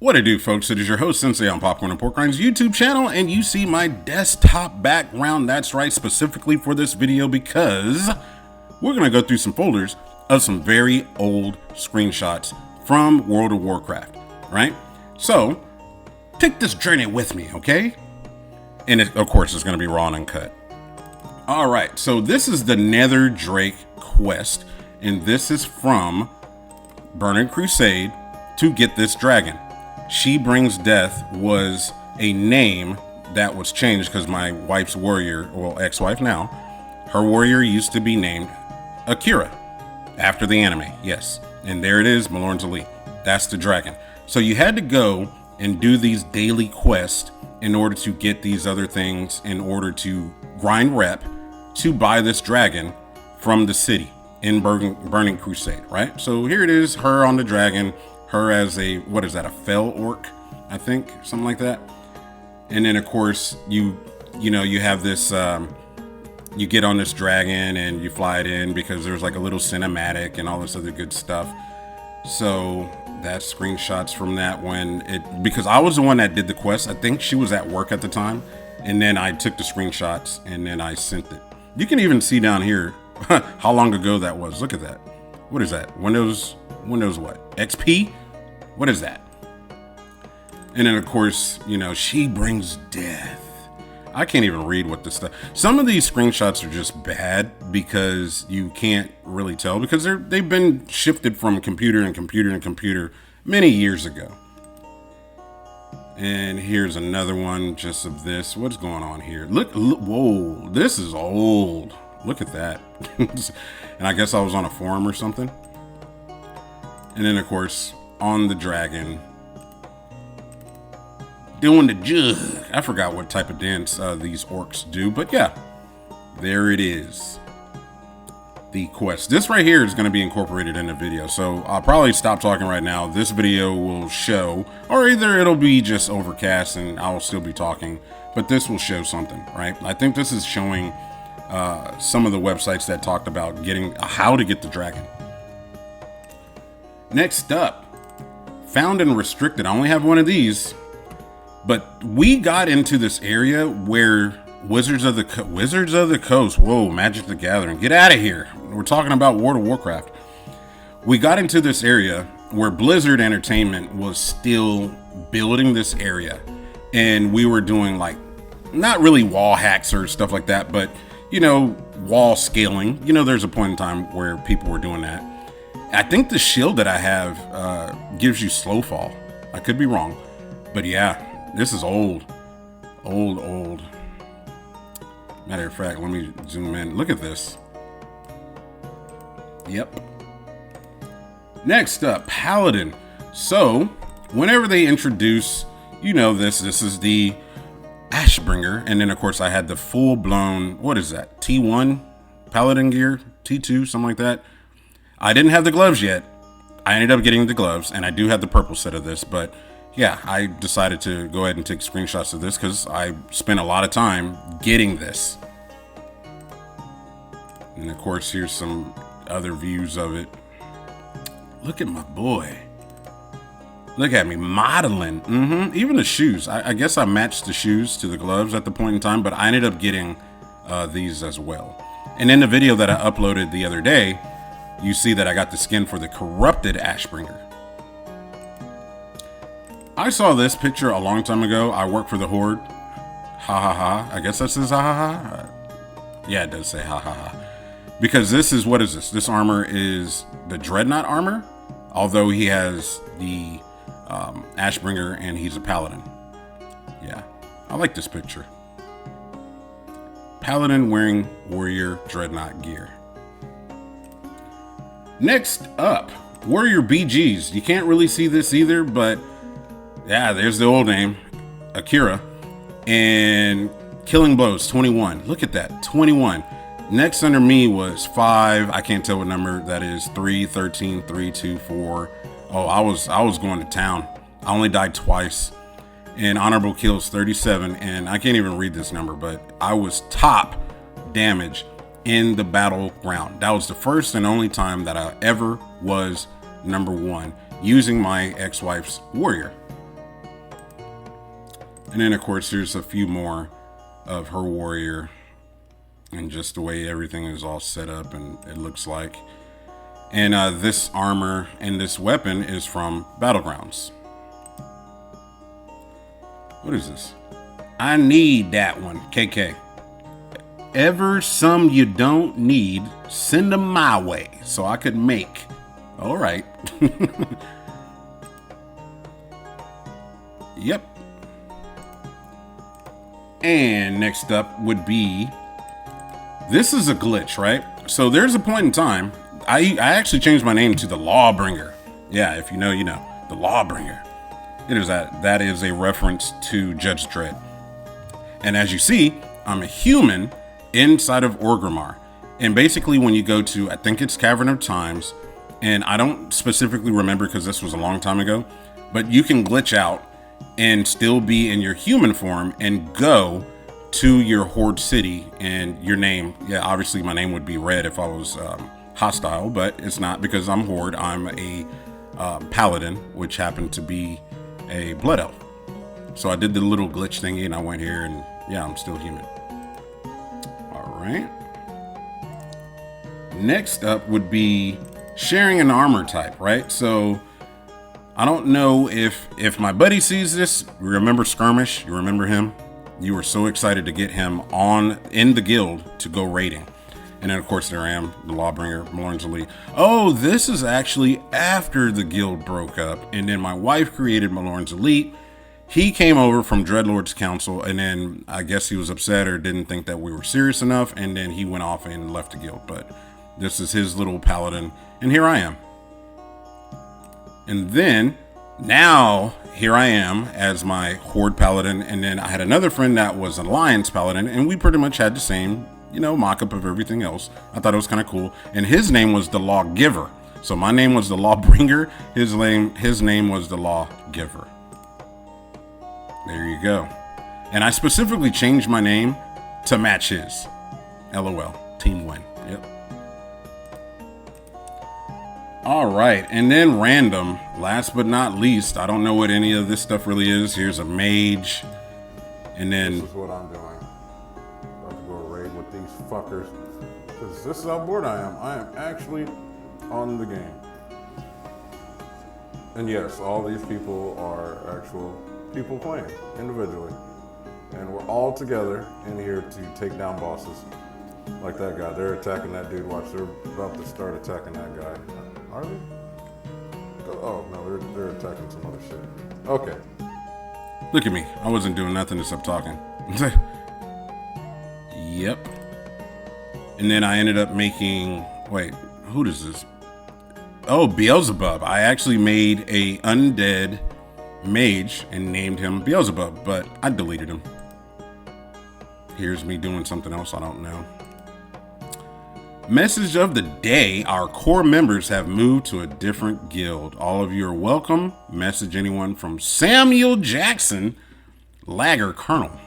What I do, folks, it is your host, Sensei on Popcorn and Pork Rinds YouTube channel, and you see my desktop background. That's right, specifically for this video, because we're going to go through some folders of some very old screenshots from World of Warcraft, right? So, take this journey with me, okay? And of course, it's going to be raw and uncut. All right, so this is the Nether Drake quest, and this is from Burning Crusade to get this dragon. She Brings Death was a name that was changed because my wife's warrior, well, ex-wife now, her warrior used to be named Akira after the anime, yes. And there it is, Malorn's Elite. That's the dragon. So you had to go and do these daily quests in order to get these other things, in order to grind rep to buy this dragon from the city in Burning Crusade, right? So here it is, her on the dragon, her as a, what is that, a fell orc, I think, something like that. And then of course you have this, you get on this dragon and you fly it in because there's like a little cinematic and all this other good stuff. So that's screenshots from that because I was the one that did the quest. I think she was at work at the time, and then I took the screenshots and then I sent it. You can even see down here how long ago that was. Look at that. What is that? Windows what? XP? What is that? And then of course, She Brings Death. I can't even read what this stuff. Some of these screenshots are just bad because you can't really tell, because they've been shifted from computer and computer many years ago. And here's another one just of this. What's going on here? Look, whoa, this is old. Look at that. And I guess I was on a forum or something. And then of course, on the dragon, doing the jug. I forgot what type of dance these orcs do, but yeah, there it is. The quest. This right here is going to be incorporated in the video, so I'll probably stop talking right now. This video will show, or either it'll be just overcast and I'll still be talking, but this will show something, right? I think this is showing some of the websites that talked about how to get the dragon. Next up, found and restricted. I only have one of these, but we got into this area where Wizards of the Coast, whoa, Magic the Gathering, get out of here. We're talking about World of Warcraft. We got into this area where Blizzard Entertainment was still building this area, and we were doing like, not really wall hacks or stuff like that, but wall scaling. There's a point in time where people were doing that. I think the shield that I have gives you slow fall. I could be wrong, but yeah, this is old. Matter of fact, let me zoom in. Look at this. Yep. Next up, Paladin. So, whenever they introduce, this is the Ashbringer, and then of course I had the full-blown, what is that, T1 Paladin gear, T2, something like that. I didn't have the gloves yet. I ended up getting the gloves, and I do have the purple set of this, but yeah, I decided to go ahead and take screenshots of this because I spent a lot of time getting this. And of course, here's some other views of it. Look at my boy. Look at me modeling. Even the shoes. I guess I matched the shoes to the gloves at the point in time, but I ended up getting these as well. And in the video that I uploaded the other day, you see that I got the skin for the Corrupted Ashbringer. I saw this picture a long time ago. I work for the Horde. Ha ha ha. I guess that says ha ha ha. Yeah, it does say ha ha ha. Because this is, what is this? This armor is the Dreadnought armor, although he has the Ashbringer and he's a Paladin. Yeah, I like this picture. Paladin wearing Warrior Dreadnought gear. Next up, Warrior BGs. You can't really see this either, but yeah, there's the old name, Akira. And Killing Blows, 21. Look at that, 21. Next under me was 5. I can't tell what number that is. 3, 13, 3, 2, 4. Oh, I was going to town. I only died twice. And honorable kills 37. And I can't even read this number, but I was top damage in the battleground. That was the first and only time that I ever was number 1 using my ex-wife's warrior. And then, of course, there's a few more of her warrior and just the way everything is all set up and it looks like. And this armor and this weapon is from Battlegrounds. What is this? I need that one, KK. Ever some you don't need, send them my way so I could make. All right. Yep. And next up would be, this is a glitch, right? So there's a point in time, I actually changed my name to the Lawbringer. Yeah, if you know, you know, the Lawbringer. It is that is a reference to Judge Dredd. And as you see, I'm a human inside of Orgrimmar. And basically when you go to, I think it's Cavern of Times, and I don't specifically remember because this was a long time ago, but you can glitch out and still be in your human form and go to your Horde city, and your name, yeah, obviously my name would be Red if I was hostile, but it's not because I'm Horde. I'm a paladin, which happened to be a blood elf. So I did the little glitch thingy and I went here and yeah, I'm still human. All right. Next up would be sharing an armor type, right? So I don't know if my buddy sees this. Remember Skirmish? You remember him? You were so excited to get him in the guild to go raiding. And then of course there I am, the Lawbringer, Malorn's Elite. Oh, this is actually after the guild broke up, and then my wife created Malorn's Elite. He came over from Dreadlord's Council, and then I guess he was upset or didn't think that we were serious enough, and then he went off and left the guild. But this is his little paladin, and here I am. And then now here I am as my Horde paladin, and then I had another friend that was an Alliance paladin, and we pretty much had the same, you know, mock-up of everything else. I thought it was kind of cool. And his name was the Lawgiver. So my name was the Lawbringer. His name was the Lawgiver. There you go. And I specifically changed my name to match his. LOL. Team win. Yep. All right. And then random, last but not least, I don't know what any of this stuff really is. Here's a mage. And then this is what I'm doing. About to go raid with these fuckers. Because this is how bored I am. I am actually on the game. And yes, all these people are actual people playing individually. And we're all together in here to take down bosses. Like that guy. They're attacking that dude. Watch, they're about to start attacking that guy. Are they? Oh, no, they're attacking some other shit. Okay. Look at me. I wasn't doing nothing except talking. Yep. And then I ended up making... Wait, who does this? Oh, Beelzebub. I actually made a undead mage and named him Beelzebub, but I deleted him. Here's me doing something else I don't know. Message of the day. Our core members have moved to a different guild. All of you are welcome. Message anyone from Samuel Jackson, Lagger Colonel.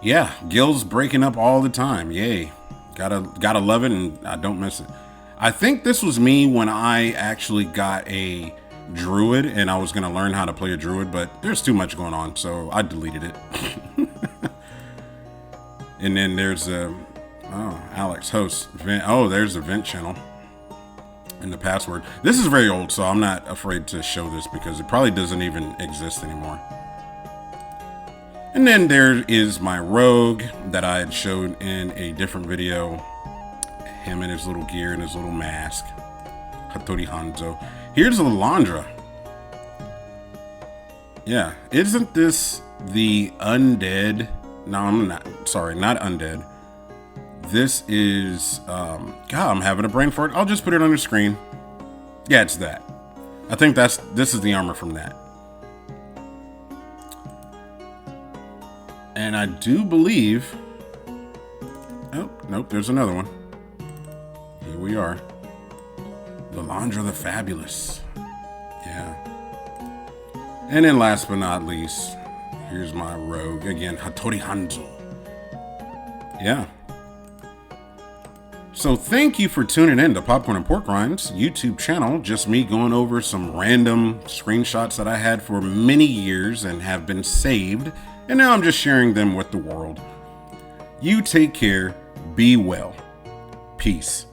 Yeah, guilds breaking up all the time. Yay. Gotta love it, and I don't miss it. I think this was me when I actually got a druid and I was going to learn how to play a druid, but there's too much going on, so I deleted it. And then there's Alex host vent. Oh, there's the vent channel and the password. This is very old, so I'm not afraid to show this because it probably doesn't even exist anymore. And then there is my rogue that I had showed in a different video. Him and his little gear and his little mask. Hattori Hanzo. Here's Lilandra. Yeah, isn't this the undead? No, I'm not. Sorry, not undead. This is, God, I'm having a brain fart. I'll just put it on the screen. Yeah, it's that. I think this is the armor from that. And I do believe, oh, nope, there's another one. Here we are. Lilandra the Fabulous. Yeah. And then last but not least, here's my rogue. Again, Hattori Hanzo. Yeah. So thank you for tuning in to Popcorn and Pork Rinds YouTube channel. Just me going over some random screenshots that I had for many years and have been saved, and now I'm just sharing them with the world. You take care, be well. Peace.